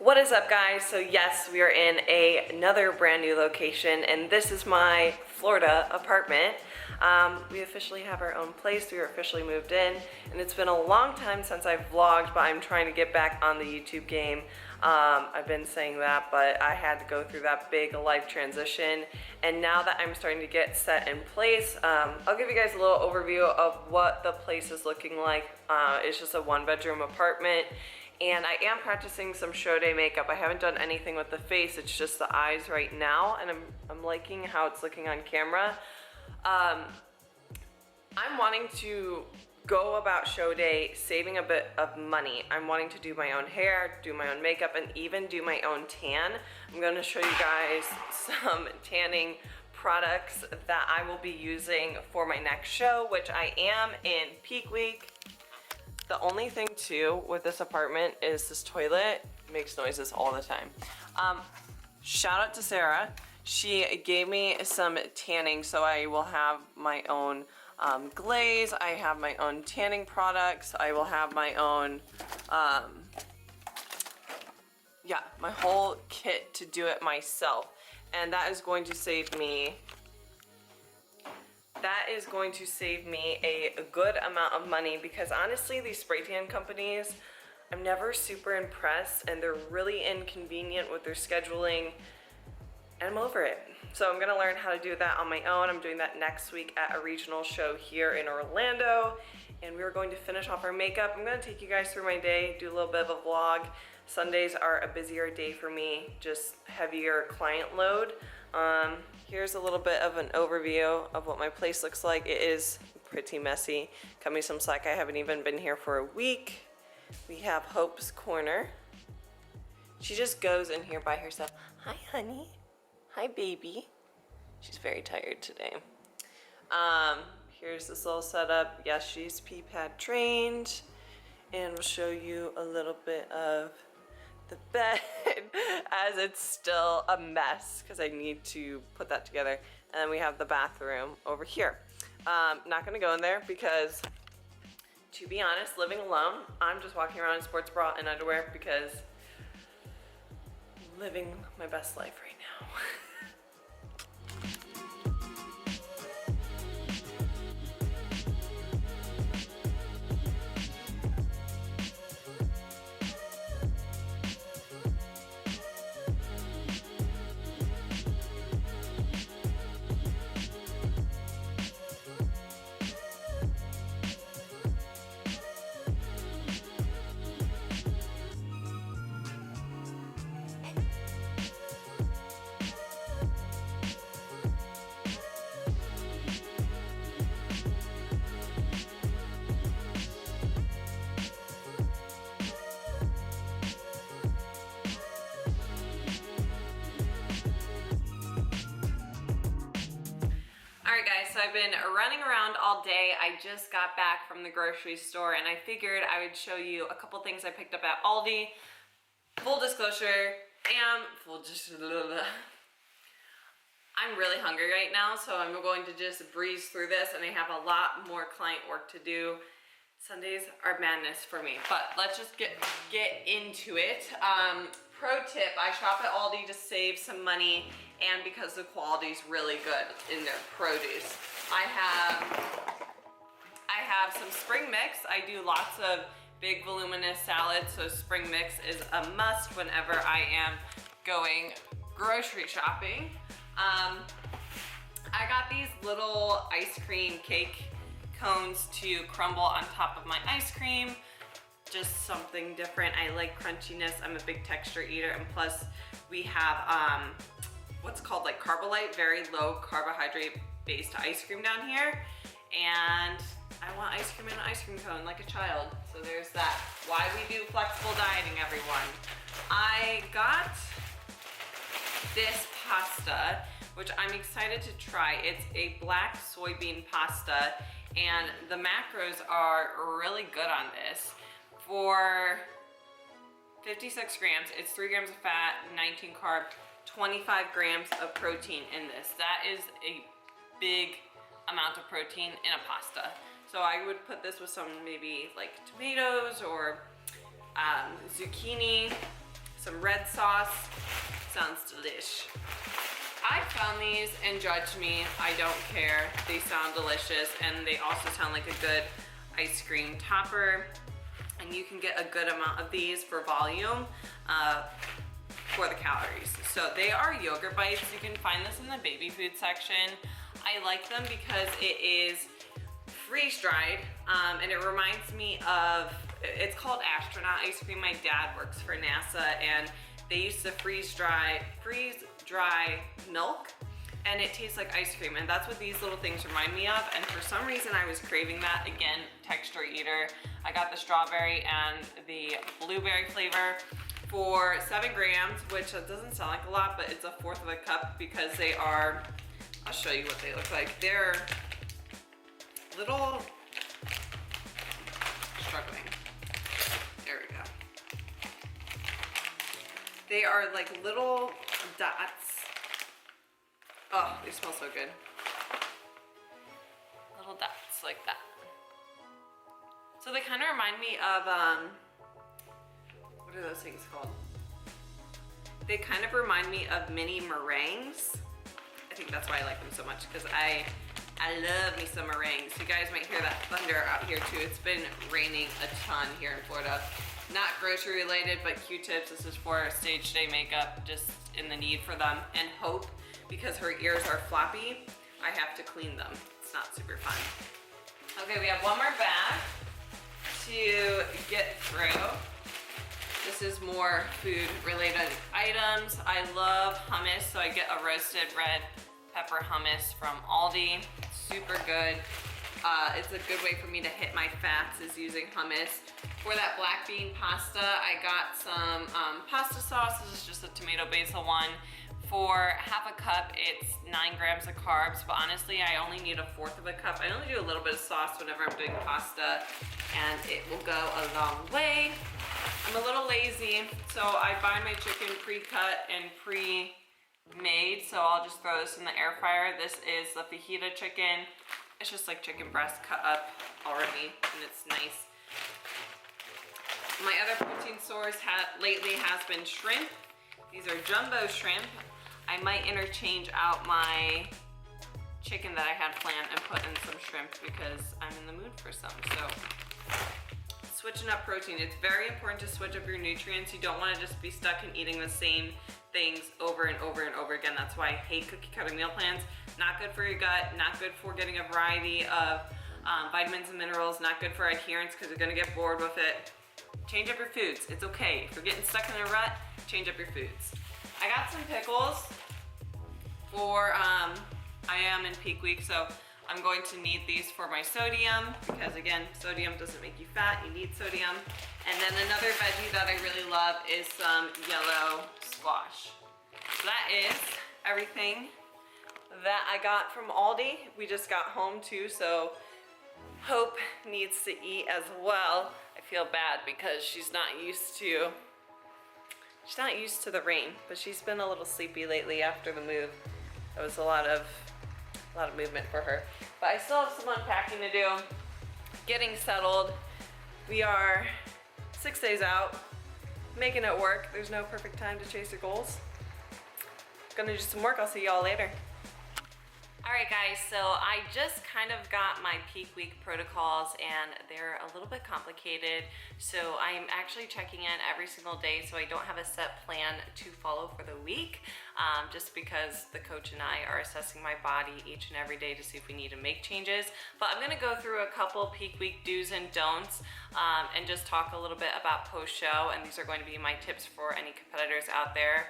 What is up, guys? So yes, we are in another brand new location, and this is my Florida apartment. We officially have our own place. We were officially moved in, and it's been a long time since I've vlogged, but I'm trying to get back on the YouTube game. I've been saying that, but I had to go through that big life transition, and now that I'm starting to get set in place, I'll give you guys a little overview of what the place is looking like. It's just a one-bedroom apartment. And I am practicing some show day makeup. I haven't done anything with the face, it's just the eyes right now, and I'm liking how it's looking on camera. I'm wanting to go about show day saving a bit of money. I'm wanting to do my own hair, do my own makeup, and even do my own tan. I'm gonna show you guys some tanning products that I will be using for my next show, which I am in peak week. The only thing too with this apartment is this toilet makes noises all the time. Shout out to Sarah. She gave me some tanning, so I will have my own glaze. I have my own tanning products. I will have my own, my whole kit to do it myself. And that is going to save me a good amount of money, because honestly these spray tan companies, I'm never super impressed, and they're really inconvenient with their scheduling, and I'm over it. So I'm gonna learn how to do that on my own. I'm doing that next week at a regional show here in Orlando, and we're going to finish off our makeup. I'm gonna take you guys through my day, do a little bit of a vlog. Sundays are a busier day for me, just heavier client load. Here's a little bit of an overview of what my place looks like. It is pretty messy. Cut me some slack, I haven't even been here for a week. We have Hope's Corner. She just goes in here by herself. Hi, honey. Hi, baby. She's very tired today. Here's this little setup. Yes, she's pee-pad trained. And we'll show you a little bit of the bed as it's still a mess because I need to put that together. And then we have the bathroom over here. Not gonna go in there because, to be honest, living alone, I'm just walking around in sports bra and underwear because I'm living my best life right now. Alright guys, so I've been running around all day. I just got back from the grocery store, and I figured I would show you a couple things I picked up at Aldi. Full disclosure, I'm really hungry right now, so I'm going to just breeze through this, and I have a lot more client work to do. Sundays are madness for me, but let's just get into it. Pro tip, I shop at Aldi to save some money, and because the quality is really good in their produce. I have some spring mix. I do lots of big voluminous salads, so spring mix is a must whenever I am going grocery shopping. I got these little ice cream cake cones to crumble on top of my ice cream. Just something different. I like crunchiness. I'm a big texture eater, and plus we have what's called like Carbolite, very low carbohydrate based ice cream down here, and I want ice cream in an ice cream cone like a child. So there's that. Why we do flexible dieting, everyone. I got this pasta, which I'm excited to try. It's a black soybean pasta, and the macros are really good on this. For 56 grams, it's 3 grams of fat, 19 carb, 25 grams of protein in this. That is a big amount of protein in a pasta. So I would put this with some maybe like tomatoes or zucchini, some red sauce. Sounds delish. I found these and judge me, I don't care. They sound delicious and they also sound like a good ice cream topper. And you can get a good amount of these for volume for the calories. So they are yogurt bites. You can find this in the baby food section. I like them because it is freeze dried and it reminds me of, it's called astronaut ice cream. My dad works for NASA and they used to freeze dry milk and it tastes like ice cream, and that's what these little things remind me of. And for some reason I was craving that. Again, texture eater. I got the strawberry and the blueberry flavor for 7 grams, which doesn't sound like a lot, but it's a 1/4 of a cup because they are, I'll show you what they look like. They're little, struggling. There we go. They are like little dots. Oh, they smell so good. Little dots like that. So they kind of remind me of, what are those things called? They kind of remind me of mini meringues. I think that's why I like them so much, because I love me some meringues. You guys might hear that thunder out here too. It's been raining a ton here in Florida. Not grocery related, but Q-tips. This is for stage day makeup, just in the need for them. And Hope, because her ears are floppy, I have to clean them. It's not super fun. Okay, we have one more bag to get through. This is more food related items. I love hummus, so I get a roasted red pepper hummus from Aldi. Super good. It's a good way for me to hit my fats, is using hummus. For that black bean pasta, I got some pasta sauce. This is just a tomato basil one. For 1/2 cup, it's 9 grams of carbs, but honestly, I only need a 1/4 of a cup. I only do a little bit of sauce whenever I'm doing pasta, and it will go a long way. I'm a little lazy, so I buy my chicken pre-cut and pre-made, so I'll just throw this in the air fryer. This is the fajita chicken. It's just like chicken breast cut up already, and it's nice. My other protein source lately has been shrimp. These are jumbo shrimp. I might interchange out my chicken that I had planned and put in some shrimp because I'm in the mood for some. So switching up protein. It's very important to switch up your nutrients. You don't want to just be stuck in eating the same things over and over and over again. That's why I hate cookie cutter meal plans. Not good for your gut, not good for getting a variety of vitamins and minerals, not good for adherence because you're gonna get bored with it. Change up your foods. It's okay. If you're getting stuck in a rut, change up your foods. I got some pickles for, I am in peak week, so I'm going to need these for my sodium because again, sodium doesn't make you fat, you need sodium. And then another veggie that I really love is some yellow squash. So that is everything that I got from Aldi. We just got home too, so Hope needs to eat as well. I feel bad because she's not used to the rain, but she's been a little sleepy lately after the move. It was a lot of movement for her. But I still have some unpacking to do, getting settled. We are 6 days out, making it work. There's no perfect time to chase your goals. Gonna do some work. I'll see y'all later. All right guys, so I just kind of got my peak week protocols and they're a little bit complicated. So I'm actually checking in every single day, so I don't have a set plan to follow for the week, just because the coach and I are assessing my body each and every day to see if we need to make changes. But I'm gonna go through a couple peak week do's and don'ts and just talk a little bit about post-show, and these are going to be my tips for any competitors out there.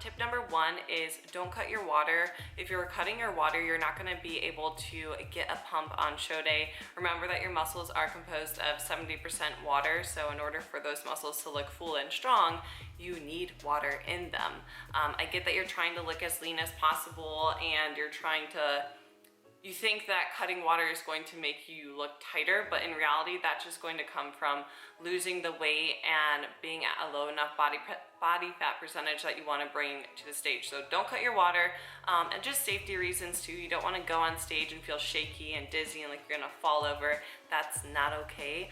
Tip number 1 is don't cut your water. If you're cutting your water, you're not going to be able to get a pump on show day. Remember that your muscles are composed of 70% water, so in order for those muscles to look full and strong, you need water in them. I get that you're trying to look as lean as possible and you're trying to, you think that cutting water is going to make you look tighter, but in reality, that's just going to come from losing the weight and being at a low enough body fat percentage that you want to bring to the stage. So don't cut your water, and just safety reasons too. You don't want to go on stage and feel shaky and dizzy and like you're gonna fall over. That's not okay.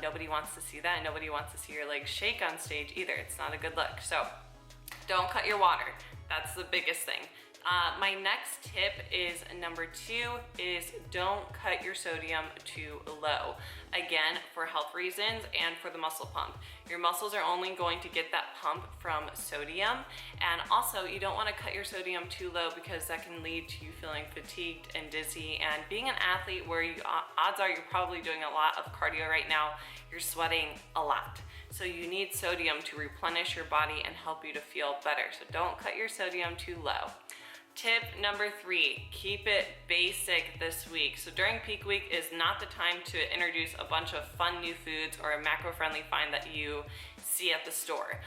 Nobody wants to see that. Nobody wants to see your legs shake on stage either. It's not a good look. So don't cut your water. That's the biggest thing. My next tip is number 2 is don't cut your sodium too low. Again, for health reasons and for the muscle pump. Your muscles are only going to get that pump from sodium, and also you don't want to cut your sodium too low because that can lead to you feeling fatigued and dizzy. And being an athlete where odds are you're probably doing a lot of cardio right now, you're sweating a lot. So you need sodium to replenish your body and help you to feel better. So don't cut your sodium too low. Tip number 3, keep it basic this week. So during peak week is not the time to introduce a bunch of fun new foods or a macro-friendly find that you see at the store.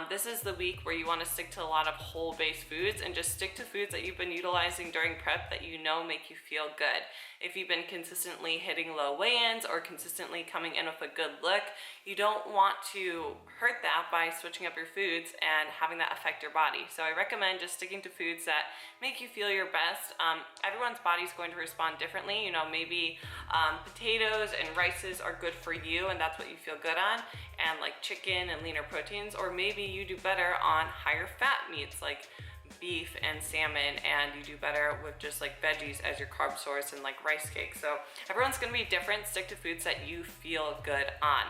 This is the week where you want to stick to a lot of whole-based foods and just stick to foods that you've been utilizing during prep that you know make you feel good. If you've been consistently hitting low weigh-ins or consistently coming in with a good look, you don't want to hurt that by switching up your foods and having that affect your body. So I recommend just sticking to foods that make you feel your best. Everyone's body's going to respond differently. You know, maybe potatoes and rices are good for you and that's what you feel good on, and like chicken and leaner proteins, or maybe you do better on higher fat meats like beef and salmon, and you do better with just like veggies as your carb source and like rice cakes. So everyone's gonna be different. Stick to foods that you feel good on.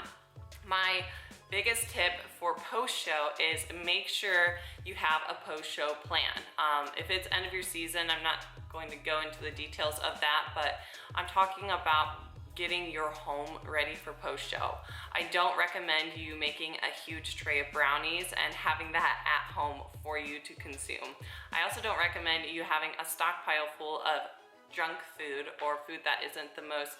My biggest tip for post-show is make sure you have a post-show plan. If it's end of your season, I'm not going to go into the details of that, but I'm talking about getting your home ready for post-show. I don't recommend you making a huge tray of brownies and having that at home for you to consume. I also don't recommend you having a stockpile full of junk food or food that isn't the most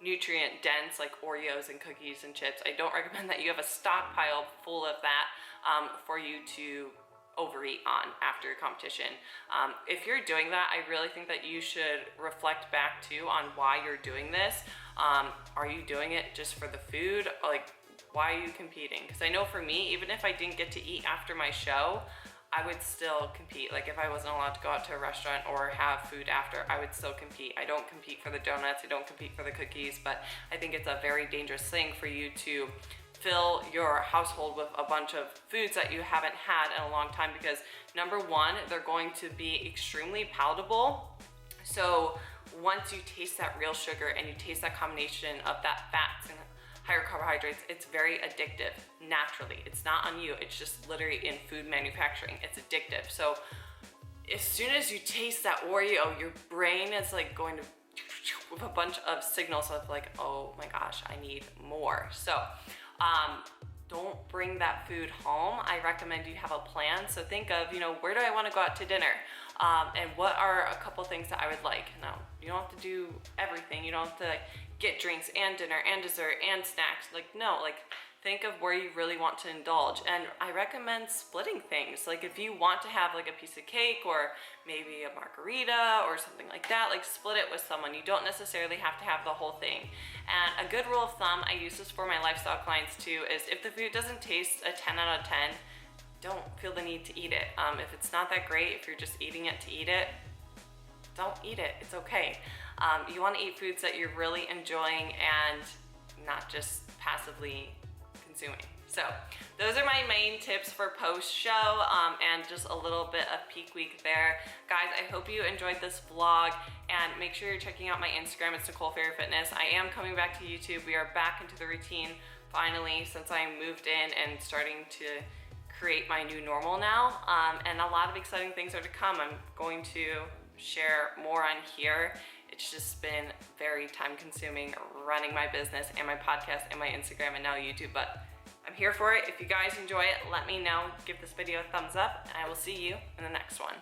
nutrient dense, like Oreos and cookies and chips. I don't recommend that you have a stockpile full of that for you to overeat on after your competition. If you're doing that, I really think that you should reflect back too on why you're doing this. Are you doing it just for the food? Like, why are you competing? Because I know for me, even if I didn't get to eat after my show, I would still compete. Like if I wasn't allowed to go out to a restaurant or have food after, I would still compete. I don't compete for the donuts, I don't compete for the cookies, but I think it's a very dangerous thing for you to fill your household with a bunch of foods that you haven't had in a long time, because number one, they're going to be extremely palatable. So once you taste that real sugar and you taste that combination of that fats and higher carbohydrates, it's very addictive naturally. It's not on you, it's just literally in food manufacturing, it's addictive. So as soon as you taste that Oreo, your brain is like going to with a bunch of signals of like, oh my gosh, I need more. So don't bring that food home. I recommend you have a plan. So think of, you know, where do I want to go out to dinner? And what are a couple things that I would like? Now, you don't have to do everything. You don't have to like get drinks and dinner and dessert and snacks. Like, no, like think of where you really want to indulge. And I recommend splitting things. Like if you want to have like a piece of cake or maybe a margarita or something like that, like split it with someone. You don't necessarily have to have the whole thing. And a good rule of thumb, I use this for my lifestyle clients too, is if the food doesn't taste a 10 out of 10, don't feel the need to eat it. If it's not that great, if you're just eating it to eat it, don't eat it, it's okay. You wanna eat foods that you're really enjoying and not just passively consuming. So those are my main tips for post-show and just a little bit of peak week there. Guys, I hope you enjoyed this vlog, and make sure you're checking out my Instagram. It's Nicole Ferry Fitness. I am coming back to YouTube. We are back into the routine finally since I moved in and starting to create my new normal now. And a lot of exciting things are to come. I'm going to share more on here. It's just been very time consuming running my business and my podcast and my Instagram and now YouTube, but I'm here for it. If you guys enjoy it, let me know. Give this video a thumbs up, and I will see you in the next one.